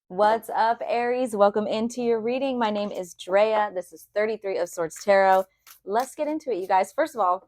What's up, Aries? Welcome into your reading. My name is Drea. This is 33 of Swords Tarot. Let's get into it, you guys. First of all,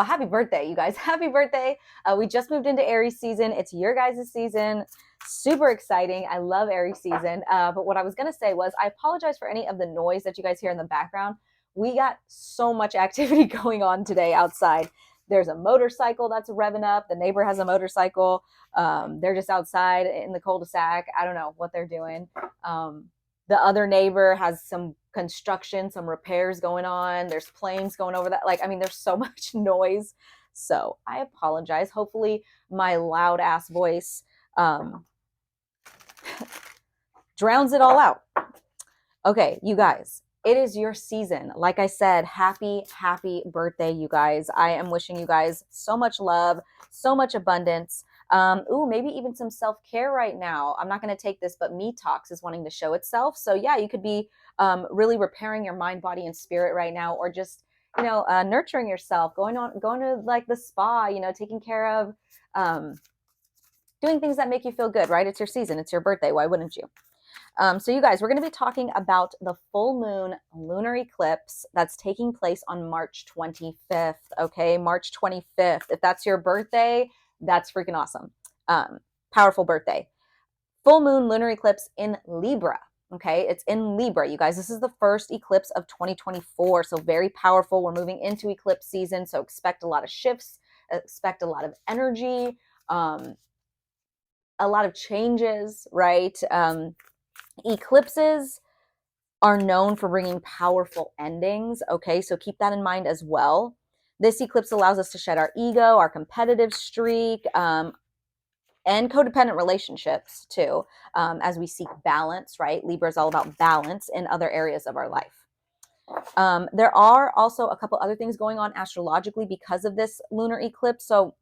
happy birthday, you guys. Happy birthday. We just moved into Aries season. It's your guys' season. Super exciting. I love Aries season. But what I was going to say was I apologize for any of the noise that you guys hear in the background. We got so much activity going on today outside. There's a motorcycle that's revving up. The neighbor has a motorcycle. They're just outside in the cul-de-sac. I don't know what they're doing. The other neighbor has some construction, some repairs going on. There's planes going over that. There's so much noise. So I apologize. Hopefully my loud ass voice drowns it all out. Okay, you guys, it is your season. Like I said, happy birthday, you guys. I am wishing you guys so much love, so much abundance. Maybe even some self-care right now. I'm not going to take this, but Me Talks is wanting to show itself. So yeah, you could be really repairing your mind, body, and spirit right now, or just, nurturing yourself, going to like the spa, taking care of, doing things that make you feel good, right? It's your season. It's your birthday. Why wouldn't you? So you guys, we're going to be talking about the full moon lunar eclipse that's taking place on March 25th. Okay, March 25th. If that's your birthday, that's freaking awesome. Powerful birthday. Full moon lunar eclipse in Libra. Okay, it's in Libra, you guys. This is the first eclipse of 2024. So very powerful. We're moving into eclipse season. So expect a lot of shifts, expect a lot of energy, a lot of changes, right? Eclipses are known for bringing powerful endings. Okay, so keep that in mind as well. This eclipse allows us to shed our ego, our competitive streak, and codependent relationships too, as we seek balance, right? Libra is all about balance in other areas of our life. There are also a couple other things going on astrologically because of this lunar eclipse. So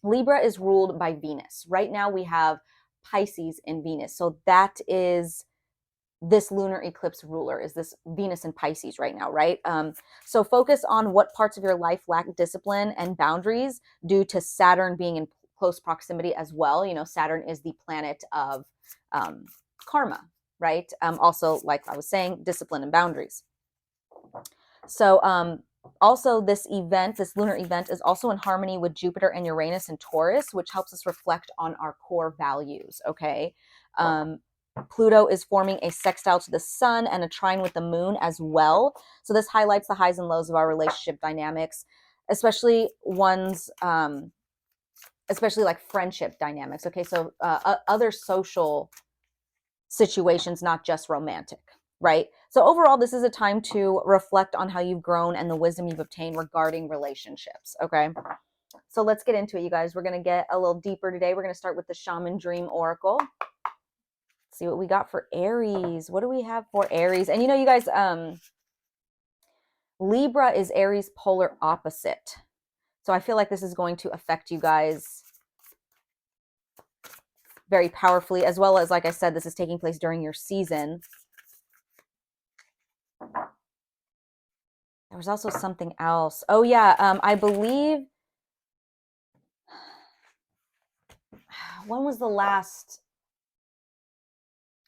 Libra is ruled by Venus. Right now we have Pisces in Venus. So that is this lunar eclipse ruler, is this Venus in Pisces right now, right? So focus on what parts of your life lack discipline and boundaries due to Saturn being in close proximity as well. Saturn is the planet of karma, right? Also, like I was saying, discipline and boundaries. So also this lunar event is also in harmony with Jupiter and Uranus and Taurus, which helps us reflect on our core values, okay? Pluto is forming a sextile to the sun and a trine with the moon as well. So this highlights the highs and lows of our relationship dynamics, especially especially like friendship dynamics. Okay, so other social situations, not just romantic, right? So overall, this is a time to reflect on how you've grown and the wisdom you've obtained regarding relationships, okay? So let's get into it, you guys. We're going to get a little deeper today. We're going to start with the Shaman Dream Oracle. See what we got for Aries. What do we have for Aries? And you guys, Libra is Aries polar opposite. So I feel like this is going to affect you guys very powerfully, as well as, like I said, this is taking place during your season. There was also something else. Oh yeah, I believe, when was the last,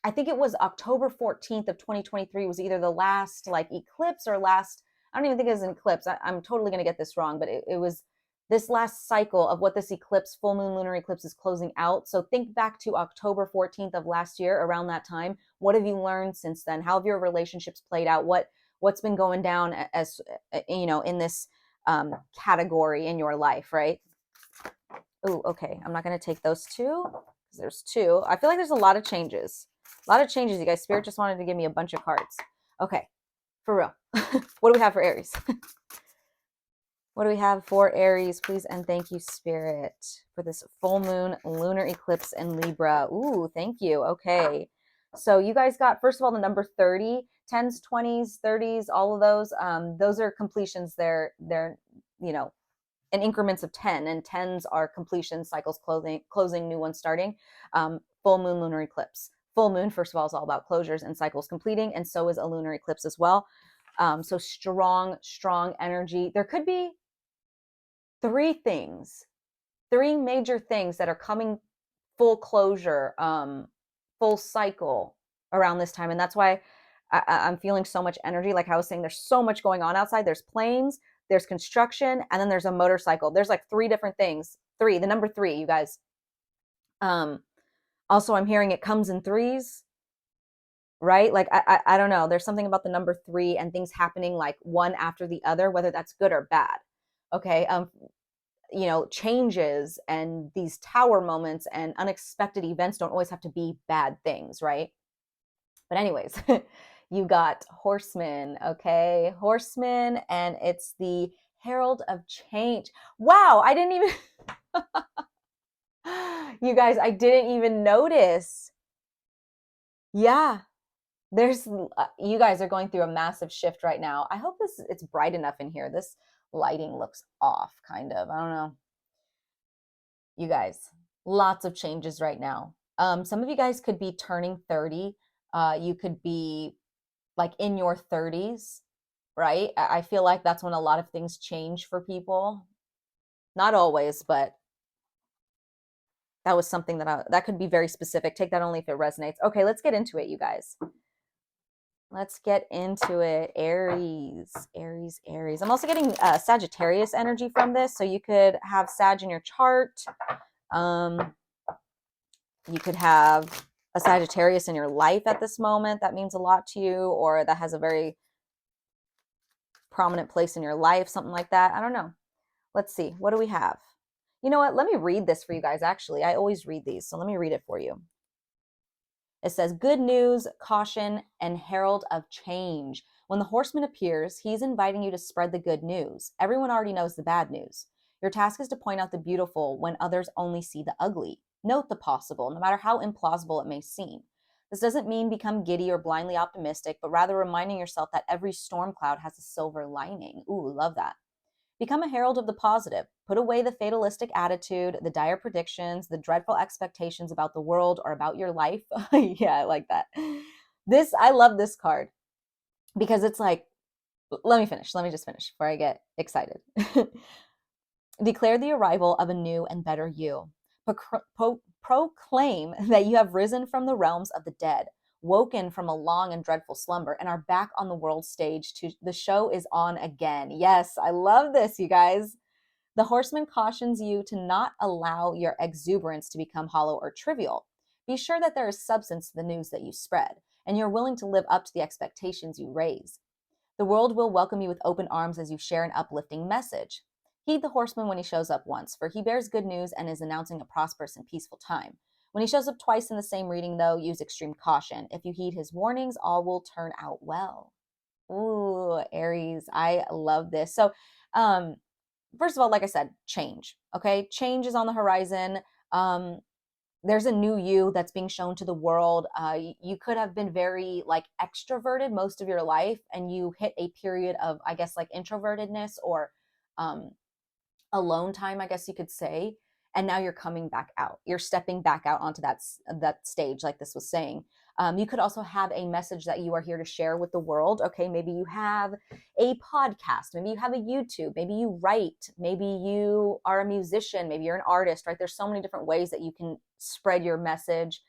I think it was October 14th of 2023 was either the last like eclipse or last, I don't even think it was an eclipse. I'm totally going to get this wrong, but it was this last cycle of what this eclipse, full moon lunar eclipse, is closing out. So think back to October 14th of last year, around that time. What have you learned since then? How have your relationships played out? What's been going down as, in this category in your life, right? Oh, okay. I'm not going to take those two because there's two. I feel like there's a lot of changes. A lot of changes, you guys. Spirit just wanted to give me a bunch of cards. Okay, for real. What do we have for Aries? What do we have for Aries? Please and thank you, Spirit, for this full moon lunar eclipse in Libra. Ooh, thank you. Okay. So you guys got, first of all, the number 30, 10s, 20s, 30s, all of those. Those are completions. They're in increments of 10, and 10s are completion cycles, closing, new ones starting. Full moon lunar eclipse. Full moon, first of all, is all about closures and cycles completing, and so is a lunar eclipse as well. So strong energy. There could be three major things that are coming full closure full cycle around this time. And that's why I'm feeling so much energy. Like I was saying, there's so much going on outside. There's planes, there's construction, and then there's a motorcycle. There's like three different things. Three, the number three, you guys. Also, I'm hearing it comes in threes, right? Like I don't know. There's something about the number three and things happening like one after the other, whether that's good or bad. Okay. You know, changes and these tower moments and unexpected events don't always have to be bad things, right? But anyways, you got horsemen, okay? Horsemen, and it's the herald of change. Wow, I didn't even you guys, I didn't even notice. Yeah, there's you guys are going through a massive shift right now. I hope it's bright enough in here. This lighting looks off kind of. I don't know. You guys, lots of changes right now. Some of you guys could be turning 30. You could be like in your 30s, right? I feel like that's when a lot of things change for people. Not always, but that was something that could be very specific. Take that only if it resonates. Okay, let's get into it, you guys. Let's get into it. Aries, Aries, Aries. I'm also getting Sagittarius energy from this. So you could have Sag in your chart. You could have a Sagittarius in your life at this moment that means a lot to you, or that has a very prominent place in your life, something like that. I don't know. Let's see. What do we have? You know what? Let me read this for you guys, actually. I always read these, so let me read it for you. It says, good news, caution, and herald of change. When the horseman appears, he's inviting you to spread the good news. Everyone already knows the bad news. Your task is to point out the beautiful when others only see the ugly. Note the possible, no matter how implausible it may seem. This doesn't mean become giddy or blindly optimistic, but rather reminding yourself that every storm cloud has a silver lining. Ooh, love that. Become a herald of the positive. Put away the fatalistic attitude, the dire predictions, the dreadful expectations about the world or about your life. Yeah, I like that. I love this card because it's like, let me finish. Let me just finish before I get excited. Declare the arrival of a new and better you. Proclaim that you have risen from the realms of the dead, woken from a long and dreadful slumber, and are back on the world stage. The show is on again. Yes, I love this, you guys. The horseman cautions you to not allow your exuberance to become hollow or trivial. Be sure that there is substance to the news that you spread, and you're willing to live up to the expectations you raise. The world will welcome you with open arms as you share an uplifting message. Heed the horseman when he shows up once, for he bears good news and is announcing a prosperous and peaceful time. When he shows up twice in the same reading, though, use extreme caution. If you heed his warnings, all will turn out well. Ooh, Aries, I love this. So, first of all, like I said, change. Okay, change is on the horizon. There's a new you that's being shown to the world. You could have been very like extroverted most of your life, and you hit a period of, I guess, like introvertedness or um, alone time, I guess you could say. And now you're coming back out. You're stepping back out onto that stage, like this was saying. You could also have a message that you are here to share with the world. Okay, maybe you have a podcast, maybe you have a YouTube, maybe you write, maybe you are a musician, maybe you're an artist, right? There's so many different ways that you can spread your message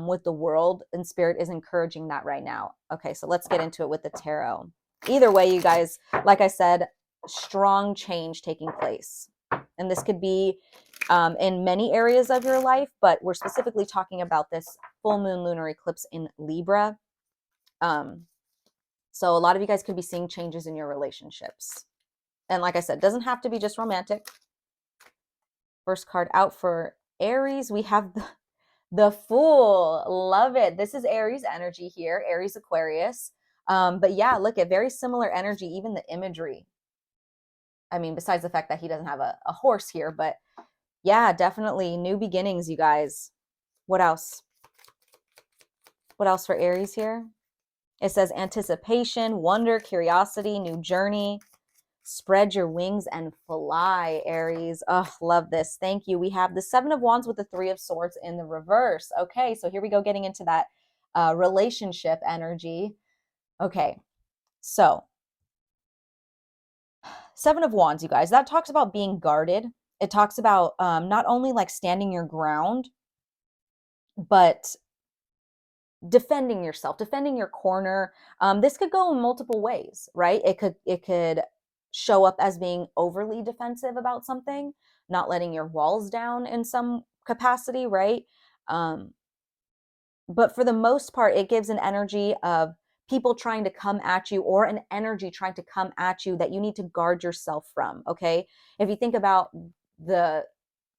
with the world, and Spirit is encouraging that right now. Okay, so let's get into it with the tarot. Either way, you guys, like I said, strong change taking place. And this could be in many areas of your life, but we're specifically talking about this full moon lunar eclipse in Libra. So a lot of you guys could be seeing changes in your relationships. And like I said, doesn't have to be just romantic. First card out for Aries, we have the Fool. Love it. This is Aries energy here, Aries Aquarius. But yeah, look at very similar energy, even the imagery. I mean, besides the fact that he doesn't have a horse here, but yeah, definitely new beginnings, you guys. What else? What else for Aries here? It says anticipation, wonder, curiosity, new journey. Spread your wings and fly, Aries. Oh, love this. Thank you. We have the Seven of Wands with the Three of Swords in the reverse. Okay, so here we go, getting into that relationship energy. Okay, so Seven of Wands, you guys, that talks about being guarded. It talks about not only like standing your ground, but defending yourself, defending your corner. This could go in multiple ways, right? It could show up as being overly defensive about something, not letting your walls down in some capacity, right? Um, but for the most part, it gives an energy of people trying to come at you, or an energy trying to come at you that you need to guard yourself from. Okay, if you think about the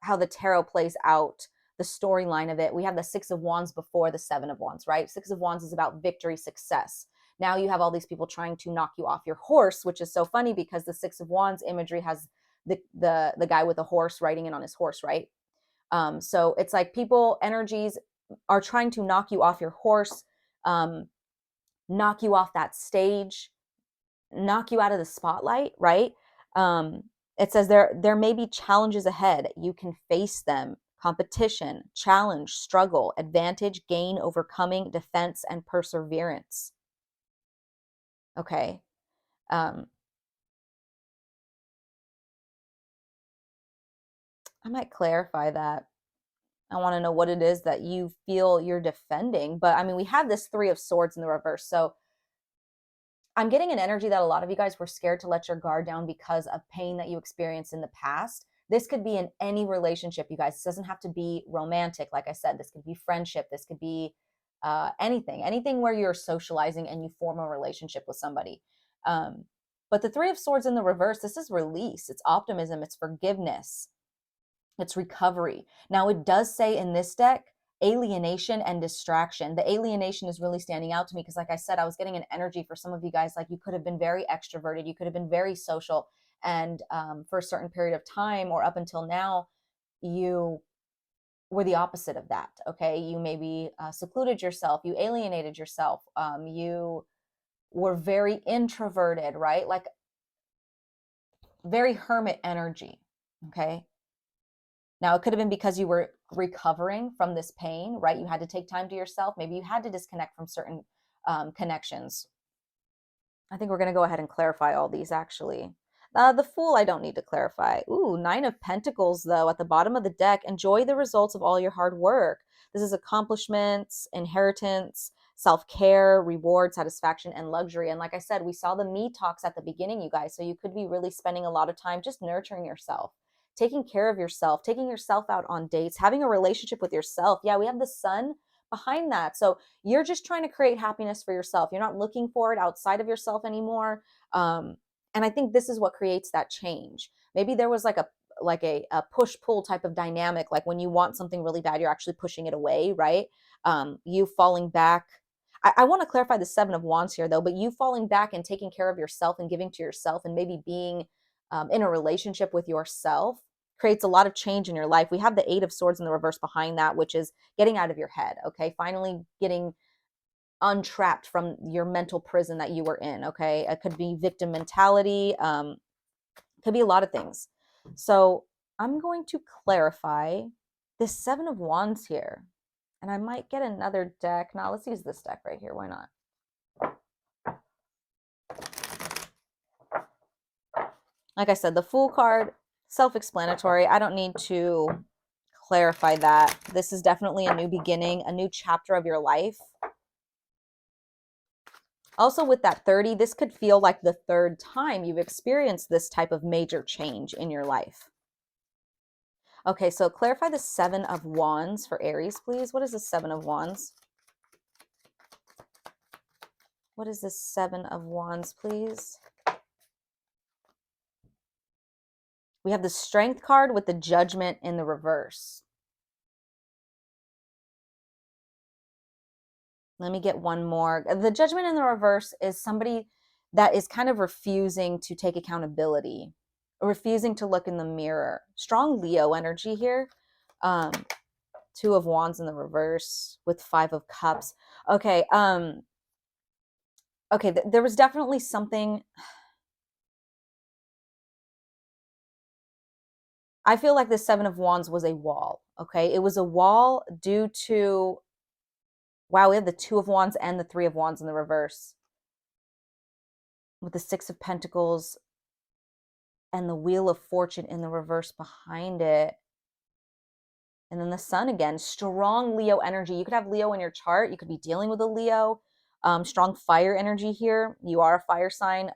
how the tarot plays out, the storyline of it, we have the Six of Wands before the Seven of Wands, right? Six of Wands is about victory, success. Now you have all these people trying to knock you off your horse, which is so funny because the Six of Wands imagery has the guy with a horse riding in on his horse, right? So it's like people energies are trying to knock you off your horse, um, knock you off that stage, knock you out of the spotlight, right? Um, it says there may be challenges ahead. You can face them: competition, challenge, struggle, advantage, gain, overcoming, defense, and perseverance. Okay. Um, I might clarify that. I want to know what it is that you feel you're defending. But I mean, we have this Three of Swords in the reverse. So I'm getting an energy that a lot of you guys were scared to let your guard down because of pain that you experienced in the past. This could be in any relationship, you guys. This doesn't have to be romantic. Like I said, this could be friendship. This could be anything where you're socializing and you form a relationship with somebody. But the Three of Swords in the reverse, this is release, it's optimism, it's forgiveness, it's recovery. Now, it does say in this deck alienation and distraction. The alienation is really standing out to me because, like I said, I was getting an energy for some of you guys. Like, you could have been very extroverted, you could have been very social. And for a certain period of time or up until now, you were the opposite of that. Okay. You maybe secluded yourself, you alienated yourself, you were very introverted, right? Like, very hermit energy. Okay. Now, it could have been because you were recovering from this pain, right? You had to take time to yourself. Maybe you had to disconnect from certain connections. I think we're going to go ahead and clarify all these, actually. The Fool, I don't need to clarify. Ooh, Nine of Pentacles, though, at the bottom of the deck. Enjoy the results of all your hard work. This is accomplishments, inheritance, self-care, reward, satisfaction, and luxury. And like I said, we saw the me talks at the beginning, you guys. So you could be really spending a lot of time just nurturing yourself, taking care of yourself, taking yourself out on dates, having a relationship with yourself. Yeah, we have the Sun behind that. So you're just trying to create happiness for yourself. You're not looking for it outside of yourself anymore. And I think this is what creates that change. Maybe there was like a push pull type of dynamic. Like, when you want something really bad, you're actually pushing it away, right? You falling back. I want to clarify the Seven of Wands here, though, but you falling back and taking care of yourself and giving to yourself and maybe being in a relationship with yourself creates a lot of change in your life. We have the Eight of Swords in the reverse behind that, which is getting out of your head. Okay. Finally getting untrapped from your mental prison that you were in. Okay. It could be victim mentality. Could be a lot of things. So I'm going to clarify this Seven of Wands here, and I might get another deck. Now let's use this deck right here. Why not? Like I said, the Fool card, self-explanatory. I don't need to clarify that. This is definitely a new beginning, a new chapter of your life. Also, with that 30, this could feel like the third time you've experienced this type of major change in your life. Okay, so clarify the Seven of Wands for Aries, please. What is the Seven of Wands? What is this Seven of Wands, please? We have the Strength card with the Judgment in the reverse. Let me get one more. The Judgment in the reverse is somebody that is kind of refusing to take accountability, refusing to look in the mirror. Strong Leo energy here. Two of Wands in the reverse with Five of Cups. Okay. Okay. There was definitely something. I feel like the Seven of Wands was a wall. Okay. It was a wall due to, wow, we have the Two of Wands and the Three of Wands in the reverse with the Six of Pentacles and the Wheel of Fortune in the reverse behind it. And then the sun again, strong Leo energy. You could have Leo in your chart. You could be dealing with a Leo. Strong fire energy here. You are a fire sign.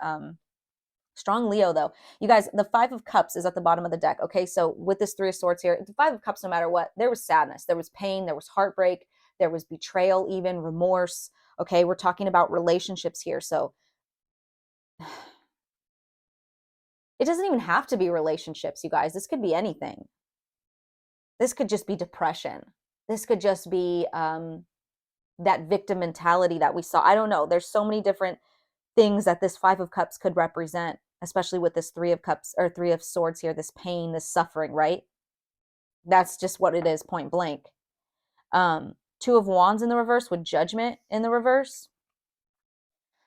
Strong Leo, though. You guys, the Five of Cups is at the bottom of the deck. Okay, so with this Three of Swords here, the Five of Cups, no matter what, there was sadness, there was pain, there was heartbreak, there was betrayal, even remorse. Okay, we're talking about relationships here. So it doesn't even have to be relationships, you guys. This could be anything. This could just be depression. This could just be that victim mentality that we saw. I don't know. There's so many different things that this Five of Cups could represent, especially with this Three of Cups or Three of Swords here, this pain, this suffering, right? That's just what it is, point blank. Two of Wands in the reverse with Judgment in the reverse.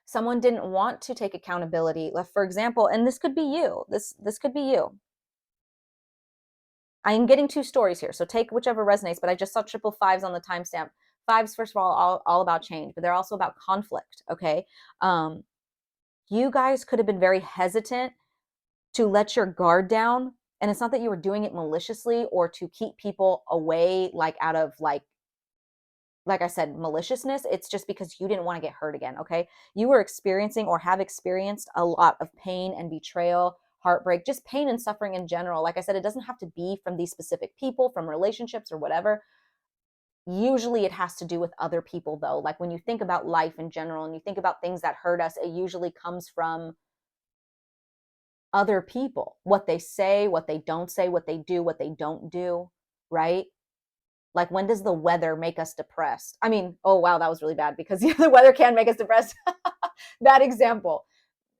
Someone didn't want to take accountability. For example, and this could be you. This could be you. I am getting two stories here, so take whichever resonates, but I just saw triple fives on the timestamp. Fives, first of all about change, but they're also about conflict, okay? You guys could have been very hesitant to let your guard down. And it's not that you were doing it maliciously or to keep people away, like out of like I said, maliciousness. It's just because you didn't want to get hurt again. Okay. You were experiencing or have experienced a lot of pain and betrayal, heartbreak, just pain and suffering in general. Like I said, it doesn't have to be from these specific people, from relationships or whatever. Usually it has to do with other people, though. Like when you think about life in general and you think about things that hurt us, it usually comes from other people, what they say, what they don't say, what they do, what they don't do, right? Like, when does the weather make us depressed? I mean, oh wow, that was really bad because the weather can make us depressed. Bad example.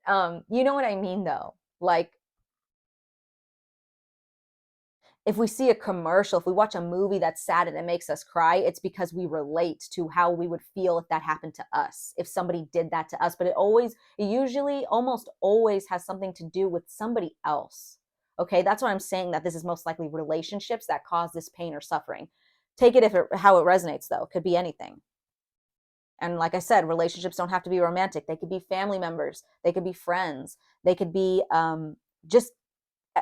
You know what I mean, though. Like, if we see a commercial, if we watch a movie that's sad and it makes us cry, it's because we relate to how we would feel if that happened to us, if somebody did that to us. But it usually, almost always has something to do with somebody else. Okay, that's why I'm saying that this is most likely relationships that cause this pain or suffering. Take it how it resonates, though. It could be anything. And like I said, relationships don't have to be romantic. They could be family members. They could be friends. They could be just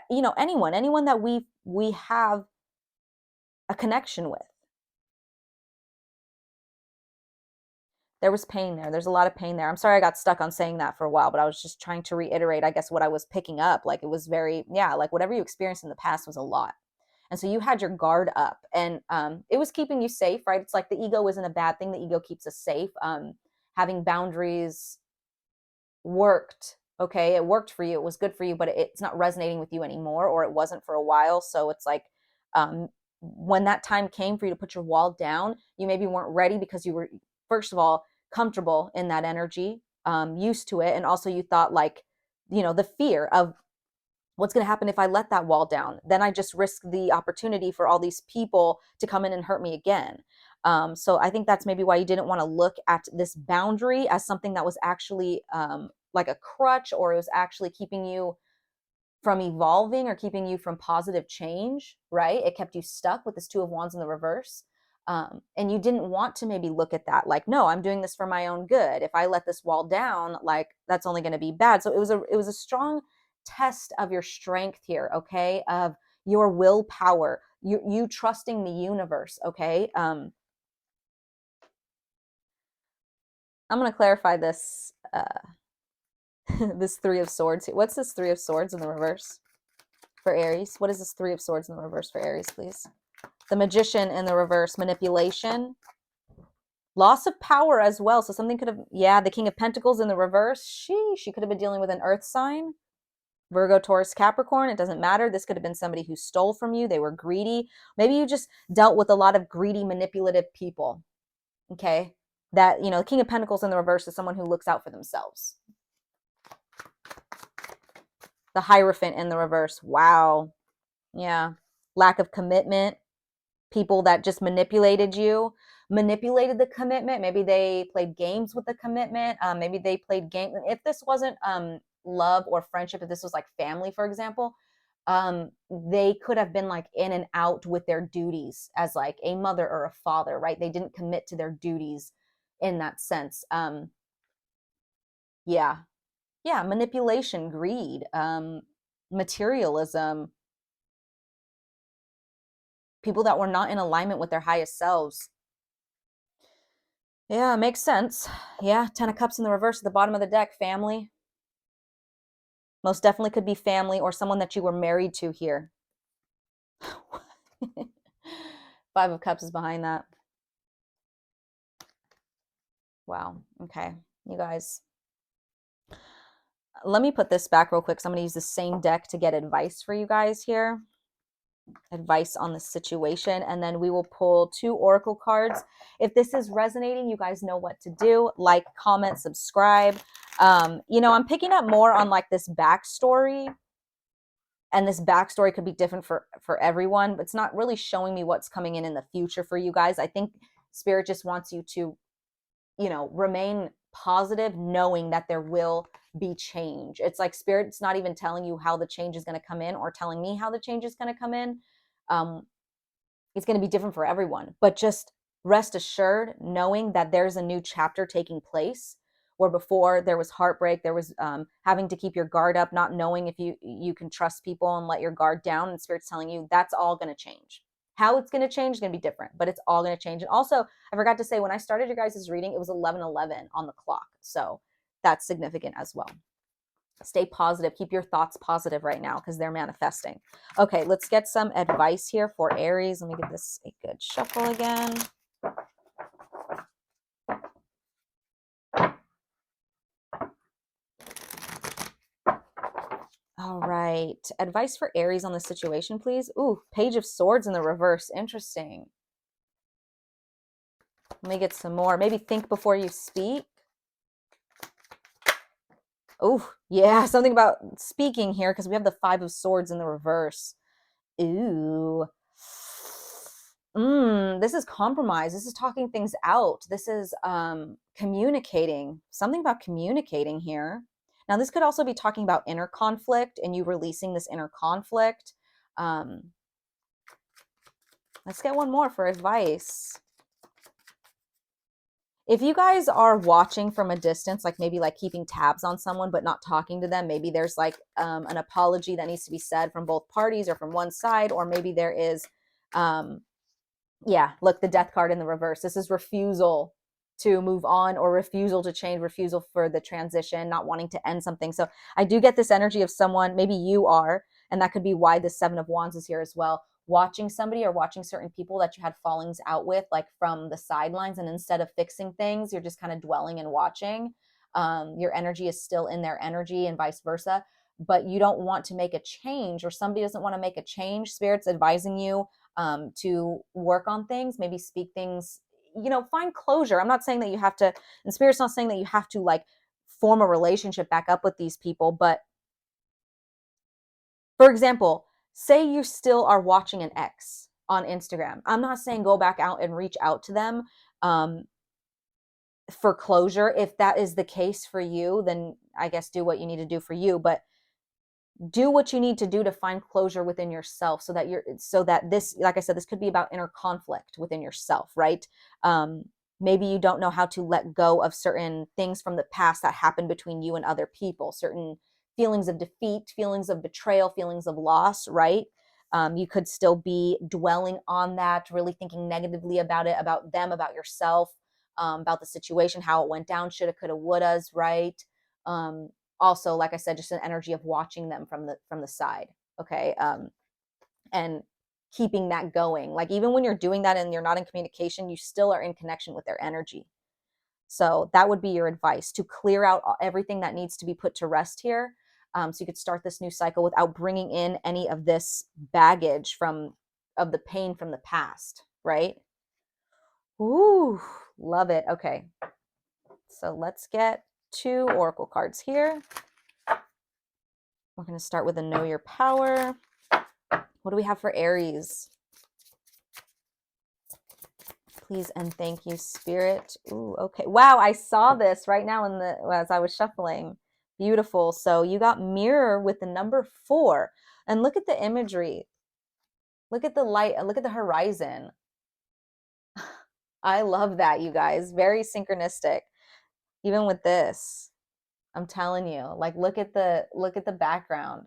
anyone that we have a connection with. There was pain there. There's a lot of pain there. I'm sorry I got stuck on saying that for a while, but I was just trying to reiterate, I guess, what I was picking up. Like, it was very, yeah, like whatever you experienced in the past was a lot. And so you had your guard up, and it was keeping you safe, right? It's like the ego isn't a bad thing. The ego keeps us safe. Having boundaries worked. Okay, it worked for you, it was good for you, but it's not resonating with you anymore, or it wasn't for a while. So it's like, when that time came for you to put your wall down, you maybe weren't ready because you were, first of all, comfortable in that energy, used to it, and also you thought, like, the fear of what's going to happen if I let that wall down. Then I just risk the opportunity for all these people to come in and hurt me again. So I think that's maybe why you didn't want to look at this boundary as something that was actually, like a crutch, or it was actually keeping you from evolving or keeping you from positive change, right? It kept you stuck with this Two of Wands in the reverse. And you didn't want to maybe look at that like, no, I'm doing this for my own good. If I let this wall down, like, that's only going to be bad. So it was a strong test of your strength here, okay? Of your willpower, you trusting the universe, okay? I'm going to clarify this this Three of Swords. What's this Three of Swords in the reverse for Aries? What is this Three of Swords in the reverse for Aries, please? The Magician in the reverse, manipulation, loss of power as well. So something could have, yeah, the King of Pentacles in the reverse. She could have been dealing with an earth sign. Virgo, Taurus, Capricorn, it doesn't matter. This could have been somebody who stole from you. They were greedy. Maybe you just dealt with a lot of greedy, manipulative people. Okay? That, the King of Pentacles in the reverse is someone who looks out for themselves. The Hierophant in the reverse. Wow. Yeah. Lack of commitment. People that just manipulated you, manipulated the commitment. Maybe they played games with the commitment. Maybe they played games. If this wasn't love or friendship, if this was like family, for example, they could have been like in and out with their duties as like a mother or a father, right? They didn't commit to their duties in that sense. Yeah. Yeah. Manipulation, greed, materialism. people that were not in alignment with their highest selves. Yeah, makes sense. Yeah, 10 of Cups in the reverse at the bottom of the deck, family. Most definitely could be family or someone that you were married to here. 5 of Cups is behind that. Wow. Okay. You guys, let me put this back real quick. So I'm going to use the same deck to get advice for you guys here. Advice on the situation. And then we will pull 2 oracle cards. If this is resonating, you guys know what to do. Like, comment, subscribe. You know, I'm picking up more on like this backstory. And this backstory could be different for everyone, but it's not really showing me what's coming in the future for you guys. I think Spirit just wants you to, you know, remain positive, knowing that there will be change. It's like Spirit's not even telling you how the change is going to come in or telling me how the change is going to come in. It's going to be different for everyone, but just rest assured knowing that there's a new chapter taking place, where before there was heartbreak, there was having to keep your guard up, not knowing if you can trust people and let your guard down, and Spirit's telling you that's all going to change. How it's going to change is going to be different, but it's all going to change. And also, I forgot to say, when I started your guys' reading, it was 11:11 on the clock, so that's significant as well. Stay positive. Keep your thoughts positive right now because they're manifesting. Okay, let's get some advice here for Aries. Let me give this a good shuffle again. All right. Advice for Aries on the situation, please. Ooh, Page of Swords in the reverse. Interesting. Let me get some more. Maybe think before you speak. Oh, yeah, something about speaking here because we have the 5 of Swords in the reverse. Ooh. This is compromise. This is talking things out. This is communicating. Something about communicating here. Now, this could also be talking about inner conflict and you releasing this inner conflict. Let's get one more for advice. If you guys are watching from a distance, like maybe like keeping tabs on someone but not talking to them, maybe there's like an apology that needs to be said from both parties or from one side, or maybe there is, yeah, look, the Death card in the reverse. This is refusal to move on or refusal to change, refusal for the transition, not wanting to end something. So I do get this energy of someone, maybe you are, and that could be why the 7 of Wands is here as well, watching somebody or watching certain people that you had fallings out with, like from the sidelines, and instead of fixing things, you're just kind of dwelling and watching. Your energy is still in their energy and vice versa, but you don't want to make a change, or somebody doesn't want to make a change. Spirit's advising you to work on things, maybe speak things, you know, find closure. I'm not saying that you have to, and Spirit's not saying that you have to like form a relationship back up with these people, but for example, say you still are watching an ex on Instagram. I'm not saying go back out and reach out to them for closure. If that is the case for you, then I guess do what you need to do for you, but do what you need to do to find closure within yourself, so that this, like I said, this could be about inner conflict within yourself, right? Maybe you don't know how to let go of certain things from the past that happened between you and other people, certain feelings of defeat, feelings of betrayal, feelings of loss, right? You could still be dwelling on that, really thinking negatively about it, about them, about yourself, about the situation, how it went down, shoulda, coulda, wouldas, right? Also, like I said, just an energy of watching them from the side. Okay. And keeping that going. Like even when you're doing that and you're not in communication, you still are in connection with their energy. So that would be your advice, to clear out everything that needs to be put to rest here. So you could start this new cycle without bringing in any of this baggage of the pain from the past, right? Ooh, love it. Okay. So let's get 2 oracle cards here. We're going to start with a Know Your Power. What do we have for Aries? Please and thank you, Spirit. Ooh, okay. Wow, I saw this right now as I was shuffling. Beautiful. So you got Mirror with the number 4. And look at the imagery. Look at the light. Look at the horizon. I love that, you guys. Very synchronistic. Even with this, I'm telling you. Like look at the background.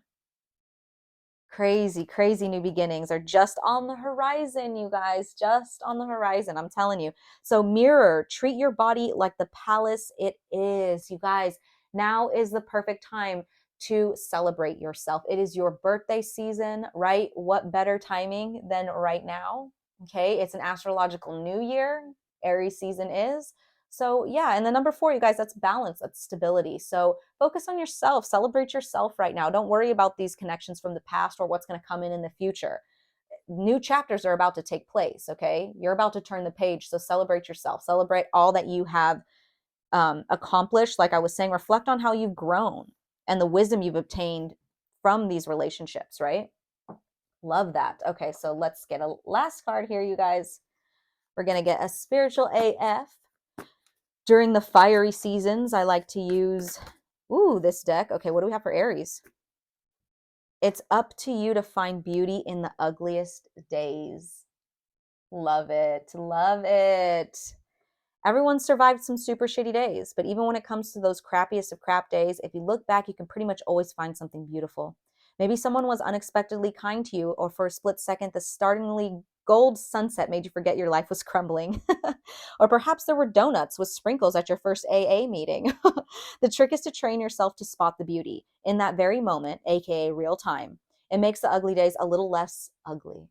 Crazy, crazy new beginnings are just on the horizon, you guys, just on the horizon. I'm telling you. So, mirror, treat your body like the palace it is. You guys, now is the perfect time to celebrate yourself. It is your birthday season, right? What better timing than right now? Okay, it's an astrological new year. Aries season is. So, yeah, and the number 4, you guys, that's balance, that's stability. So, focus on yourself, celebrate yourself right now. Don't worry about these connections from the past or what's going to come in the future. New chapters are about to take place, okay? You're about to turn the page, so celebrate yourself. Celebrate all that you have accomplished. Like I was saying, reflect on how you've grown and the wisdom you've obtained from these relationships, right? Love that. Okay, so let's get a last card here, you guys. We're going to get a spiritual AF. During the fiery seasons, I like to use, this deck. Okay, what do we have for Aries? It's up to you to find beauty in the ugliest days. Love it. Love it. Everyone survived some super shitty days, but even when it comes to those crappiest of crap days, if you look back, you can pretty much always find something beautiful. Maybe someone was unexpectedly kind to you, or for a split second, the startlingly gold sunset made you forget your life was crumbling. Or perhaps there were donuts with sprinkles at your first AA meeting. The trick is to train yourself to spot the beauty in that very moment, aka real time. It makes the ugly days a little less ugly.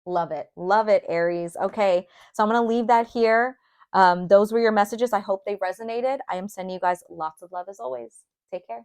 Love it. Love it, Aries. Okay, so I'm going to leave that here. Those were your messages. I hope they resonated. I am sending you guys lots of love as always. Take care.